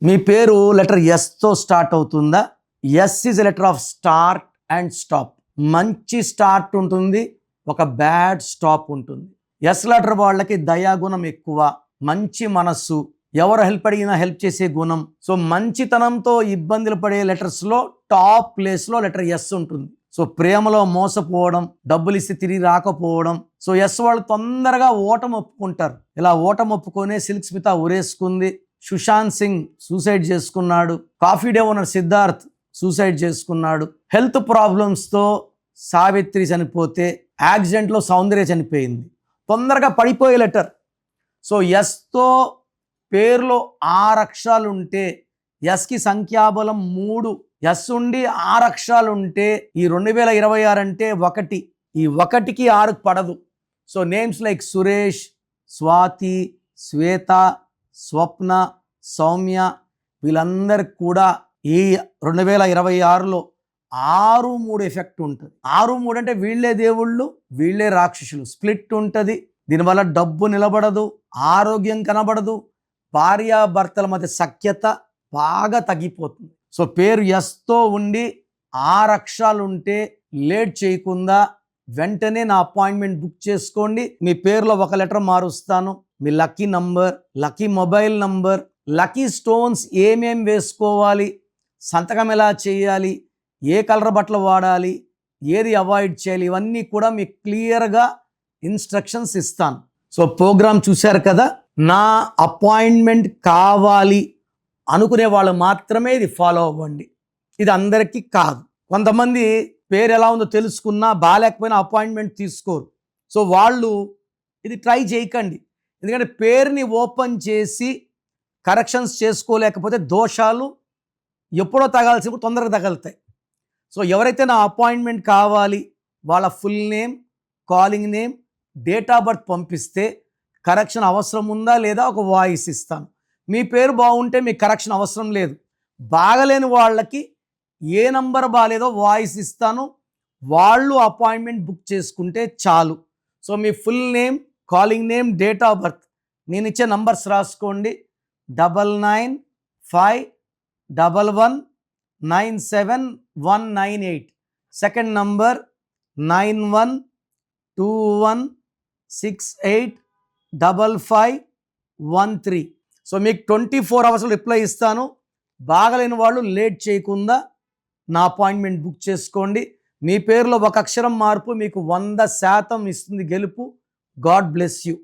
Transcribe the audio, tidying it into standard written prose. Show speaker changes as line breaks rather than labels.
మీ పేరు లెటర్ ఎస్తో స్టార్ట్ అవుతుందా? S is a letter of start and stop. మంచి స్టార్ట్ ఉంటుంది, ఒక బ్యాడ్ స్టాప్ ఉంటుంది. ఎస్ లెటర్ వాళ్ళకి దయాగుణం ఎక్కువ, మంచి మనస్సు, ఎవరు హెల్ప్ అడిగినా హెల్ప్ చేసే గుణం. సో మంచితనంతో ఇబ్బందులు పడే లెటర్స్లో టాప్ ప్లేస్లో లెటర్ ఎస్ ఉంటుంది. సో ప్రేమలో మోసపోవడం, డబ్బులు ఇస్తే తిరిగి రాకపోవడం. సో ఎస్ వాళ్ళు తొందరగా ఓటమి ఒప్పుకుంటారు. ఇలా ఓటమి ఒప్పుకొనే సిల్క్ స్మిత ఉరేసుకుంది. సుశాంత్ సింగ్ సూసైడ్ చేసుకున్నాడు. Coffee day owner Siddharth suicide చేసుకున్నాడు. హెల్త్ ప్రాబ్లమ్స్తో సావిత్రి చనిపోతే, యాక్సిడెంట్లో సౌందర్య చనిపోయింది. తొందరగా పడిపోయే లెటర్. సో ఎస్తో పేరులో 6 అక్షరాలు ఉంటే, ఎస్కి సంఖ్యాబలం 3, ఎస్ ఉండి 6 అక్షరాలు ఉంటే ఈ 2026 అంటే 1. ఈ 1కి 6 పడదు. So names like Suresh, Swathi, Swetha, Swapna, Soumya వీళ్ళందరికి కూడా ఈ 2026లో 6-3 ఎఫెక్ట్ ఉంటుంది. 6-3 అంటే వీళ్ళే దేవుళ్ళు, వీళ్ళే రాక్షసులు. స్ప్లిట్ ఉంటుంది. దీనివల్ల డబ్బు నిలబడదు, ఆరోగ్యం కనబడదు, భార్యాభర్తల మధ్య సఖ్యత బాగా తగ్గిపోతుంది. సో పేరు ఎస్తో ఉండి 6 అక్షరాలు ఉంటే లేట్ చేయకుండా వెంటనే నా అపాయింట్మెంట్ బుక్ చేసుకోండి. మీ పేరులో ఒక లెటర్ మారుస్తాను. మీ lucky number, lucky mobile number, lucky stones ఏమేం వేసుకోవాలి, సంతకం ఎలా చేయాలి, ఏ కలర్ బట్టలు వాడాలి, ఏది అవాయిడ్ చేయాలి, ఇవన్నీ కూడా మీకు క్లియర్గా ఇన్స్ట్రక్షన్స్ ఇస్తాను. సో ప్రోగ్రామ్ చూశారు కదా. నా అపాయింట్మెంట్ కావాలి అనుకునే వాళ్ళు మాత్రమే ఇది ఫాలో అవ్వండి. ఇది అందరికీ కాదు. కొంతమంది పేరు ఎలా ఉందో తెలుసుకున్నా బాగాలేకపోయినా అపాయింట్మెంట్ తీసుకోరు. సో వాళ్ళు ఇది ట్రై చేయకండి. ఎందుకంటే పేరుని ఓపెన్ చేసి కరెక్షన్స్ చేసుకోలేకపోతే దోషాలు ఎప్పుడో తగాల్సినప్పుడు తొందరగా తగులుతాయి. సో ఎవరైతే నా అపాయింట్మెంట్ కావాలి వాళ్ళ full name, calling name, date of birth పంపిస్తే కరెక్షన్ అవసరం ఉందా లేదా ఒక వాయిస్ ఇస్తాను. మీ పేరు బాగుంటే మీకు కరెక్షన్ అవసరం లేదు. బాగలేని వాళ్ళకి ఏ నంబర్ బాగాలేదో వాయిస్ ఇస్తాను. వాళ్ళు అపాయింట్మెంట్ బుక్ చేసుకుంటే చాలు. So me full name, calling name, date of birth నేను ఇచ్చే నంబర్స్ రాసుకోండి. 9951197198. Second number 9121685513. సో మీకు 24 అవర్స్లో రిప్లై ఇస్తాను. బాగలేని వాళ్ళు లేట్ చేయకుండా నా అపాయింట్మెంట్ బుక్ చేసుకోండి. మీ పేరులో ఒక అక్షరం మార్పు మీకు 100% ఇస్తుంది గెలుపు. God bless you.